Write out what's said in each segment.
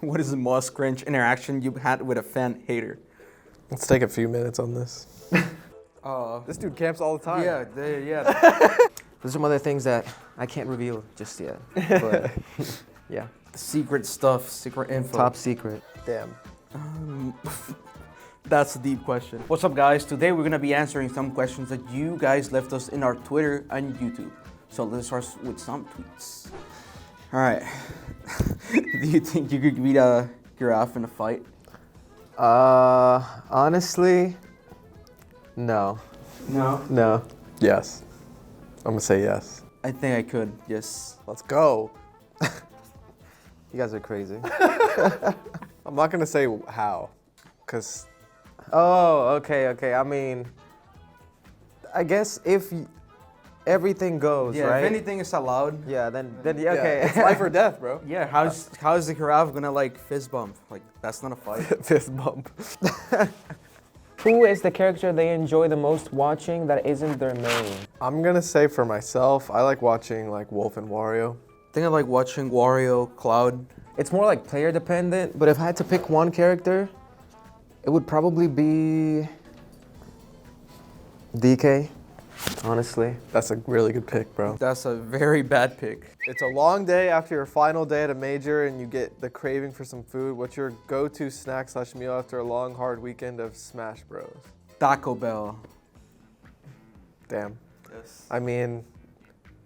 What is the most cringe interaction you've had with a fan hater? Let's take a few minutes on this. This dude camps all the time. Yeah. There's some other things that I can't reveal just yet. But yeah. Secret stuff, secret info. Top secret. Damn. That's a deep question. What's up, guys? Today we're gonna be answering some questions that you guys left us in our Twitter and YouTube. So let's start with some tweets. All right. Do you think you could beat a giraffe in a fight? Honestly, no. No. Yes. I'm gonna say yes. I think I could. Yes. Let's go. You guys are crazy. I'm not gonna say how, cause. Oh, okay. I mean, I guess if everything goes, Yeah. right? If anything is allowed. Yeah, then yeah, Yeah, okay. it's life or death, bro. Yeah. How's the giraffe gonna like fist bump? Like that's not a fight. Fist bump. Who is the character they enjoy the most watching that isn't their main? I'm gonna say for myself, I like watching like Wolf and Wario. I think I like watching Wario, Cloud. It's more like player dependent, but if I had to pick one character, it would probably be DK, honestly. That's a really good pick, bro. That's a very bad pick. It's a long day after your final day at a major and you get the craving for some food. What's your go-to snack/meal after a long, hard weekend of Smash Bros? Taco Bell. Damn. Yes. I mean,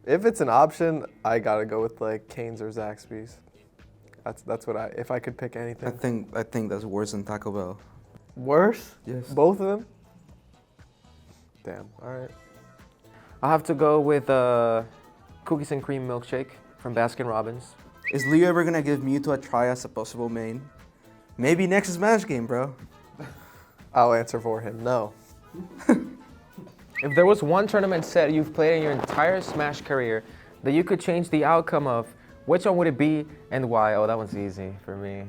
if it's an option, I gotta go with like Cane's or Zaxby's. That's what if I could pick anything. I think that's worse than Taco Bell. Worse? Yes. Both of them? Damn, all right. I'll have to go with cookies and cream milkshake from Baskin Robbins. Is Leo ever gonna give Mewtwo a try as a possible main? Maybe next Smash game, bro. I'll answer for him, no. If there was one tournament set you've played in your entire Smash career that you could change the outcome of, which one would it be and why? Oh, that one's easy for me.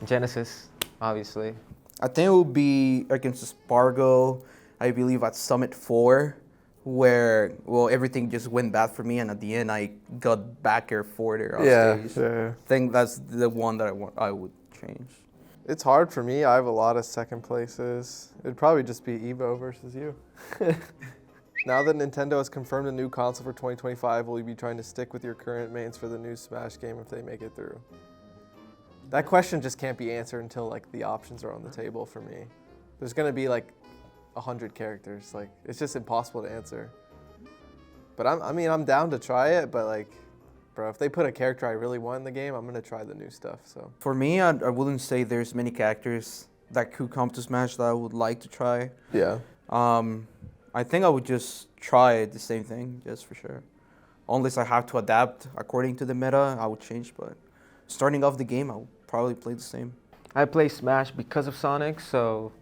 Genesis, obviously. I think it would be against Spargo, I believe at Summit 4, where, well, everything just went bad for me, and at the end I got back air for there on stage. Yeah. I think that's the one that I would change. It's hard for me. I have a lot of second places. It'd probably just be Evo versus you. Now that Nintendo has confirmed a new console for 2025, will you be trying to stick with your current mains for the new Smash game if they make it through? That question just can't be answered until like the options are on the table for me. There's gonna be like 100 characters. Like it's just impossible to answer. But I'm down to try it. But like, bro, if they put a character I really want in the game, I'm gonna try the new stuff. So For me, I wouldn't say there's many characters that could come to Smash that I would like to try. yeah. I think I would just try the same thing, just for sure. Unless I have to adapt according to the meta, I would change. But starting off the game, I would probably play the same. I play Smash because of Sonix, so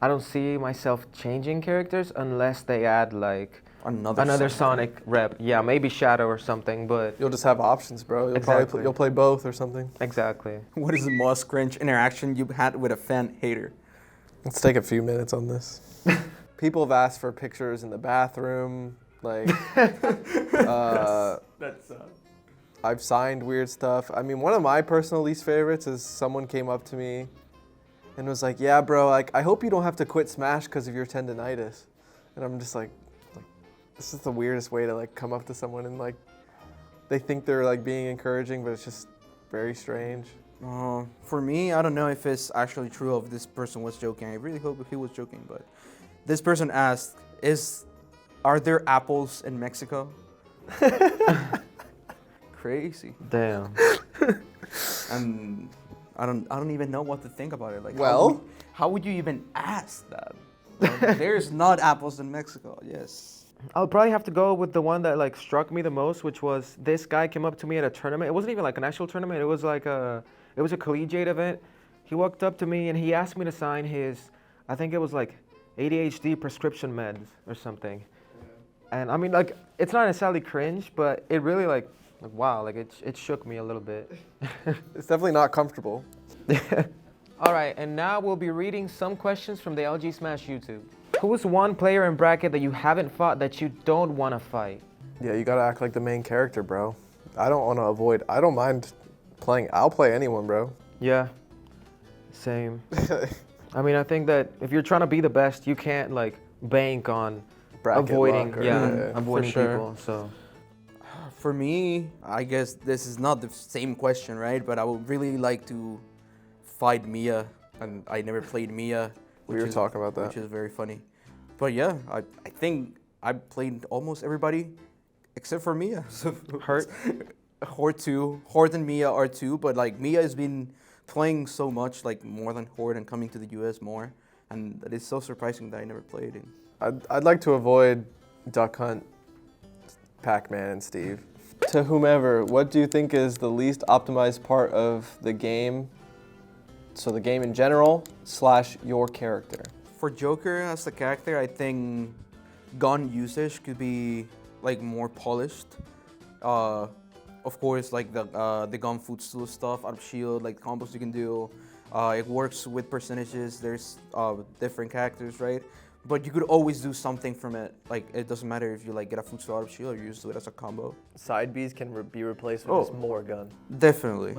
I don't see myself changing characters unless they add like another Sonic rep. Yeah, maybe Shadow or something, but You'll just have options, bro. You'll Exactly. you'll play both or something. exactly. What is the most cringe interaction you've had with a fan hater? Let's take a few minutes on this. People have asked for pictures in the bathroom, like I've signed weird stuff. I mean, one of my personal least favorites is someone came up to me and was like, "Yeah, bro, like I hope you don't have to quit Smash because of your tendinitis." And I'm just like, this is the weirdest way to like come up to someone and like they think they're like being encouraging, but it's just very strange. For me, I don't know if it's actually true if this person was joking. I really hope he was joking, but this person asked, are there apples in Mexico? Crazy. Damn. And I don't even know what to think about it. Like, Well? how would you even ask that? Like, there's not apples in Mexico. Yes. I'll probably have to go with the one that like struck me the most, which was this guy came up to me at a tournament. It wasn't even like an actual tournament. It was like a collegiate event. He walked up to me and he asked me to sign his, I think it was like ADHD prescription meds or something. And I mean, like, it's not necessarily cringe, but it really like wow, like it shook me a little bit. It's definitely not comfortable. All right, and now we'll be reading some questions from the LG Smash YouTube. Who's one player in bracket that you haven't fought that you don't want to fight? Yeah, you gotta act like the main character, bro. I don't want to avoid. I don't mind I'll play anyone, bro. Yeah, same. I mean, I think that if you're trying to be the best, you can't like bank on Bracket avoiding, luck or- avoiding For sure. people. So For me, I guess this is not the same question, right? But I would really like to fight Mia, and I never played Mia. We were talking about that. Which is very funny. But yeah, I think I played almost everybody except for Mia. So Hurt. Horde and Mia are two, but like Mia has been playing so much, like more than Horde, and coming to the US more, and it is so surprising that I never played it. I'd like to avoid Duck Hunt, Pac-Man, and Steve. To whomever, what do you think is the least optimized part of the game? So the game in general / your character. For Joker as the character, I think gun usage could be like more polished. Of course, like the gun footstool stuff, out of shield, like combos you can do. It works with percentages. There's different characters, right? But you could always do something from it. Like it doesn't matter if you like get a footstool out of shield or you just do it as a combo. Side Bs can be replaced with just more gun. Definitely.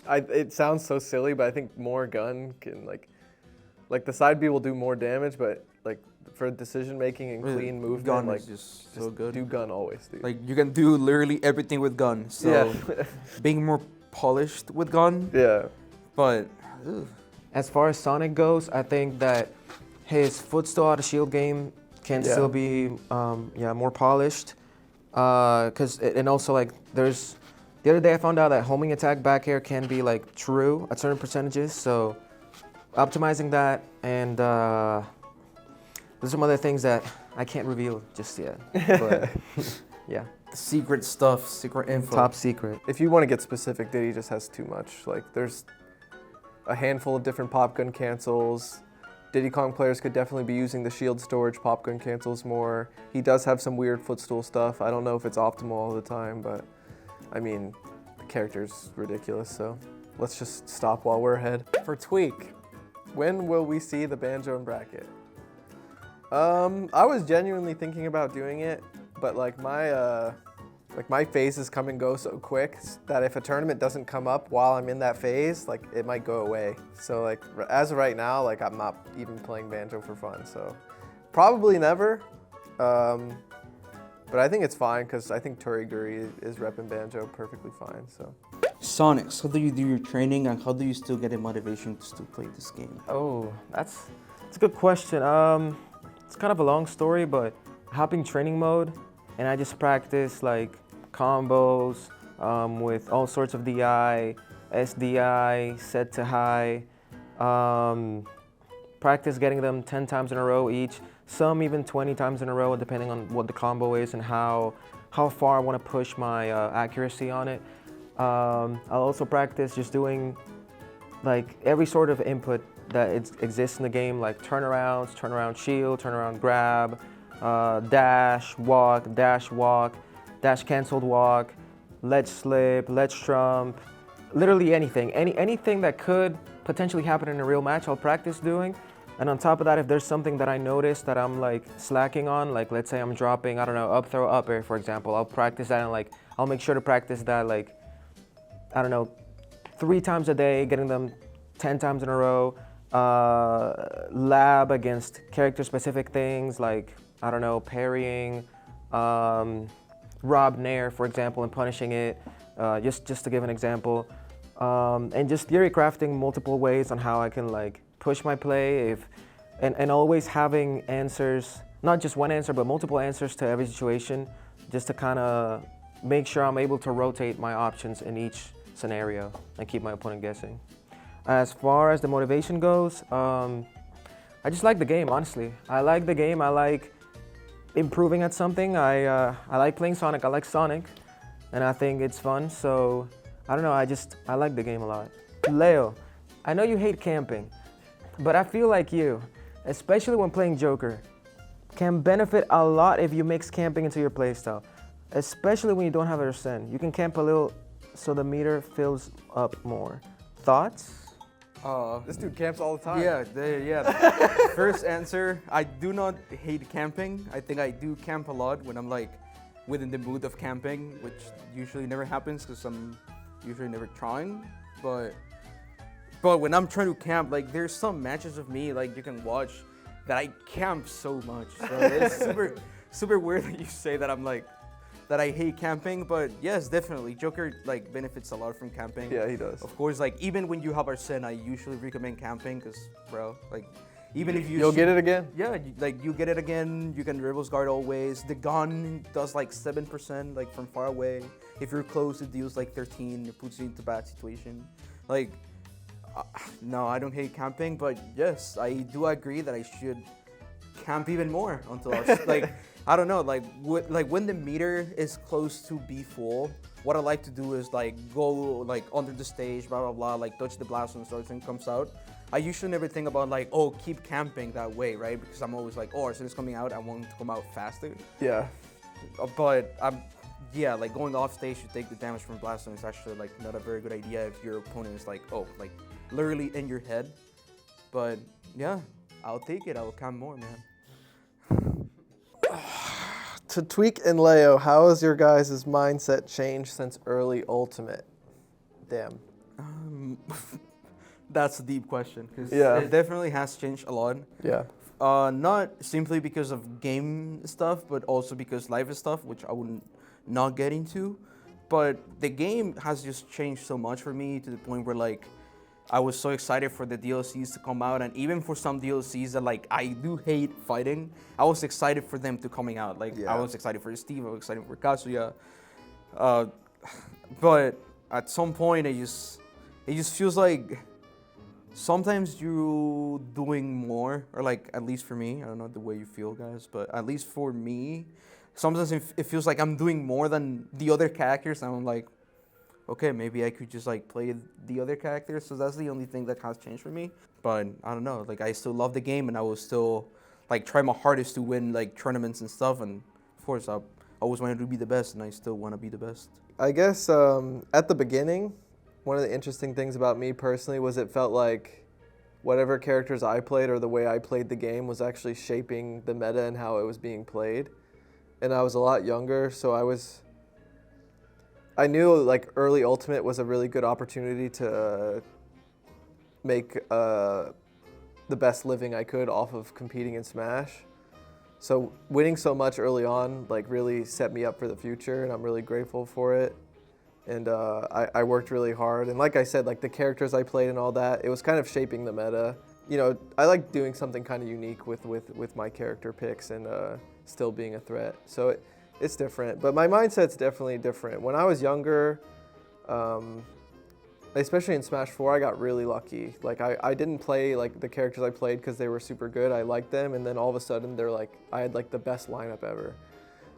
It sounds so silly, but I think more gun can like the side B will do more damage, but like for decision making and Really, clean movement, gun like is just so good. do gun always, dude. Like you can do literally everything with gun. So being more polished with gun, yeah. but ugh. as far as Sonic goes, I think that his footstool out of shield game can still be more polished. And also like there's the other day I found out that homing attack back air can be like true at certain percentages. So optimizing that, and there's some other things that I can't reveal just yet. But yeah, Secret stuff, secret info. top secret. If you want to get specific, Diddy just has too much. Like there's a handful of different pop gun cancels. Diddy Kong players could definitely be using the shield storage pop gun cancels more. He does have some weird footstool stuff. I don't know if it's optimal all the time, but I mean, the character's ridiculous, so let's just stop while we're ahead. For Tweek, when will we see the Banjo and bracket? I was genuinely thinking about doing it, but like my phases come and go so quick that if a tournament doesn't come up while I'm in that phase, like it might go away. So like as of right now, like I'm not even playing Banjo for fun. So probably never. But I think it's fine because I think Turiguri is repping Banjo perfectly fine. So Sonix, how do you do your training and how do you still get a motivation to still play this game? Oh, that's a good question. It's kind of a long story, but hopping training mode, and I just practice like combos with all sorts of DI, SDI, set to high. Practice getting them 10 times in a row each, some even 20 times in a row, depending on what the combo is and how far I want to push my accuracy on it. I'll also practice just doing like every sort of input that exists in the game, like turnarounds, turnaround shield, turnaround grab, dash, walk, dash canceled walk, ledge slip, ledge trump, literally anything. Anything that could potentially happen in a real match, I'll practice doing. And on top of that, if there's something that I notice that I'm like slacking on, like let's say I'm dropping, I don't know, up throw, up air, for example, I'll practice that and like, I'll make sure to practice that like, I don't know, 3 times a day, getting them 10 times in a row. Lab against character-specific things like, I don't know, parrying, Rob Nair, for example, and punishing it, just to give an example. And just theory crafting multiple ways on how I can like push my play, and always having answers, not just one answer, but multiple answers to every situation, just to kind of make sure I'm able to rotate my options in each scenario and keep my opponent guessing. As far as the motivation goes, I just like the game, honestly. I like the game. I like improving at something. I like playing Sonic. I like Sonic, and I think it's fun. So I don't know. I like the game a lot. Leo, I know you hate camping, but I feel like you, especially when playing Joker, can benefit a lot if you mix camping into your playstyle, especially when you don't have a Sen. You can camp a little so the meter fills up more. Thoughts? this dude camps all the time. First answer, I do not hate camping. I think I do camp a lot when I'm like within the mood of camping, which usually never happens because I'm usually never trying, but when I'm trying to camp, like there's some matches of me like you can watch that I camp so much. So it's super weird that you say that I'm like that I hate camping, but yes, definitely Joker like benefits a lot from camping. Yeah, he does. Of course, like even when you have Arsene, I usually recommend camping because, bro, like even if You'll get it again? Yeah, you get it again. You can Rebels Guard always. The gun does like 7% like from far away. If you're close, it deals like 13. It puts you into a bad situation. Like, no, I don't hate camping, but yes, I do agree that I should camp even more until like I don't know, like when the meter is close to be full. What I like to do is like go like under the stage, blah blah blah, like touch the blast when Arsene comes out. I usually never think about like, oh, keep camping that way, right? Because I'm always like, oh, Arsene is coming out, I want him to come out faster. Yeah. But yeah, like going off stage to take the damage from blast zone is actually like not a very good idea if your opponent is like, oh, like literally in your head. But yeah, I'll take it. I'll camp more, man. To Tweek and Leo, how has your guys' mindset changed since early Ultimate? Damn. That's a deep question because Yeah. it definitely has changed a lot. Yeah. Not simply because of game stuff, but also because live stuff, which I wouldn't not get into. But the game has just changed so much for me to the point where like I was so excited for the DLCs to come out, and even for some DLCs that like I do hate fighting, I was excited for them to coming out. Like Yeah. I was excited for Steve, I was excited for Kazuya. But at some point it just feels like sometimes you doing more, or like at least for me, I don't know the way you feel, guys, but at least for me, sometimes it feels like I'm doing more than the other characters, and I'm like, okay, maybe I could just like play the other characters. So that's the only thing that has changed for me. But I don't know, like I still love the game, and I will still like try my hardest to win like tournaments and stuff. And of course, I always wanted to be the best, and I still want to be the best. I guess at the beginning, one of the interesting things about me personally was it felt like whatever characters I played or the way I played the game was actually shaping the meta and how it was being played. And I was a lot younger, so I knew like early Ultimate was a really good opportunity to make the best living I could off of competing in Smash. So winning so much early on like really set me up for the future, and I'm really grateful for it. And I worked really hard, and like I said, like the characters I played and all that, it was kind of shaping the meta. You know, I like doing something kind of unique with my character picks and still being a threat. So it's different, but my mindset's definitely different. When I was younger, especially in Smash 4, I got really lucky. Like I didn't play like the characters I played because they were super good. I liked them, and then all of a sudden they're like, I had like the best lineup ever.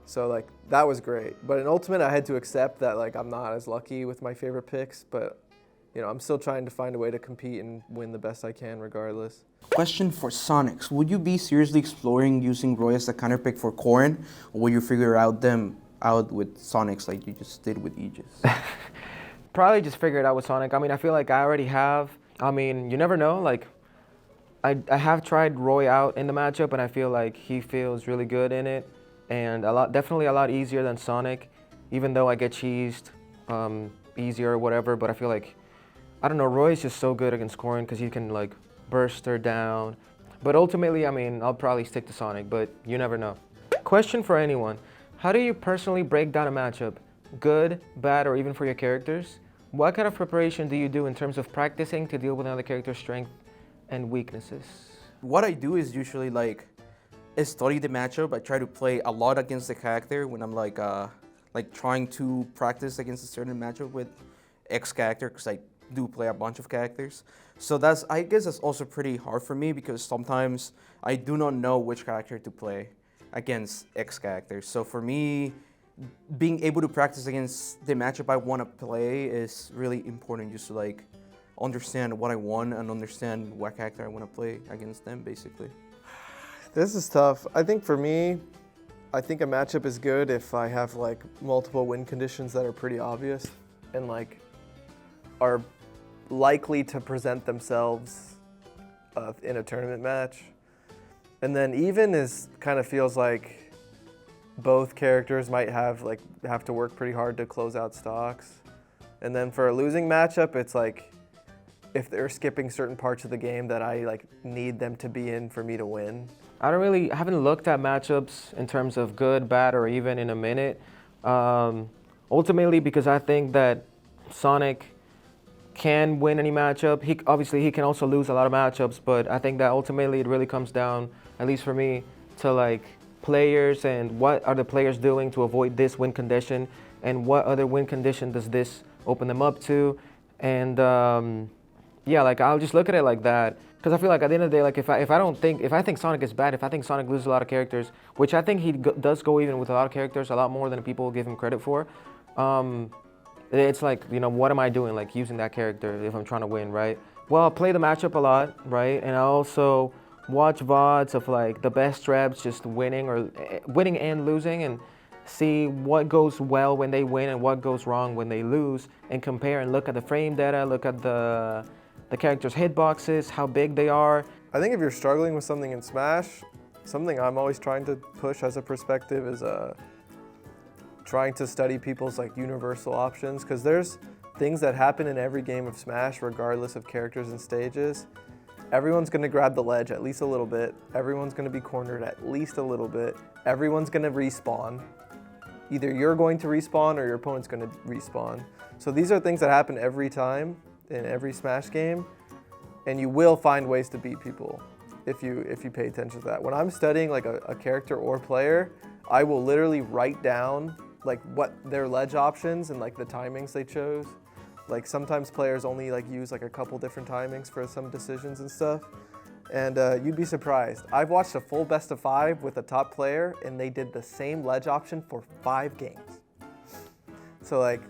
So like that was great. But in Ultimate, I had to accept that like I'm not as lucky with my favorite picks, but you know, I'm still trying to find a way to compete and win the best I can regardless. Question for Sonix. Would you be seriously exploring using Roy as a counterpick for Corrin, or will you figure out with Sonix like you just did with Aegis? Probably just figure it out with Sonic. I mean, I feel like I already have. I mean, you never know. Like, I have tried Roy out in the matchup, and I feel like he feels really good in it, and definitely a lot easier than Sonic, even though I get cheesed easier or whatever. But I feel like, I don't know, Roy's just so good against Corrin because he can like burst her down. But ultimately, I mean, I'll probably stick to Sonic, but you never know. Question for anyone: how do you personally break down a matchup? Good, bad, or even for your characters? What kind of preparation do you do in terms of practicing to deal with another character's strengths and weaknesses? What I do is usually like study the matchup. I try to play a lot against the character when I'm like trying to practice against a certain matchup with X character, because I do play a bunch of characters. So I guess that's also pretty hard for me because sometimes I do not know which character to play against X characters. So for me, being able to practice against the matchup I want to play is really important, just to like understand what I want and understand what character I want to play against them, basically. This is tough. I think for me, I think a matchup is good if I have like multiple win conditions that are pretty obvious and like are likely to present themselves in a tournament match. And then even is kind of feels like both characters might have to work pretty hard to close out stocks. And then for a losing matchup, it's like if they're skipping certain parts of the game that I like need them to be in for me to win. I haven't looked at matchups in terms of good, bad, or even in a minute. Ultimately, because I think that Sonic can win any matchup. Obviously he can also lose a lot of matchups, but I think that ultimately it really comes down, at least for me, to like players and what are the players doing to avoid this win condition, and what other win condition does this open them up to, and yeah, like I'll just look at it like that. Because I feel like at the end of the day, like if I think Sonic is bad, if I think Sonic loses a lot of characters, which I think he does go even with a lot of characters, a lot more than people give him credit for, it's like, you know, what am I doing, like using that character if I'm trying to win, right? Well, I play the matchup a lot, right? And I also watch VODs of like the best reps just winning and losing, and see what goes well when they win and what goes wrong when they lose, and compare and look at the frame data, look at the characters' hitboxes, how big they are. I think if you're struggling with something in Smash, something I'm always trying to push as a perspective is trying to study people's like universal options, because there's things that happen in every game of Smash regardless of characters and stages. Everyone's going to grab the ledge at least a little bit. Everyone's going to be cornered at least a little bit. Everyone's going to respawn. Either you're going to respawn or your opponent's going to respawn. So these are things that happen every time in every Smash game, and you will find ways to beat people if you pay attention to that. When I'm studying like a character or player, I will literally write down like what their ledge options and like the timings they chose. Like sometimes players only like use like a couple different timings for some decisions and stuff, and you'd be surprised. I've watched a full best of 5 with a top player, and they did the same ledge option for 5 games. So like,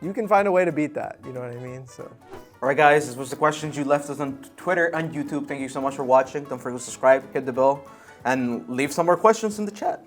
you can find a way to beat that, you know what I mean? So. All right, guys, this was the questions you left us on Twitter and YouTube. Thank you so much for watching. Don't forget to subscribe, hit the bell, and leave some more questions in the chat.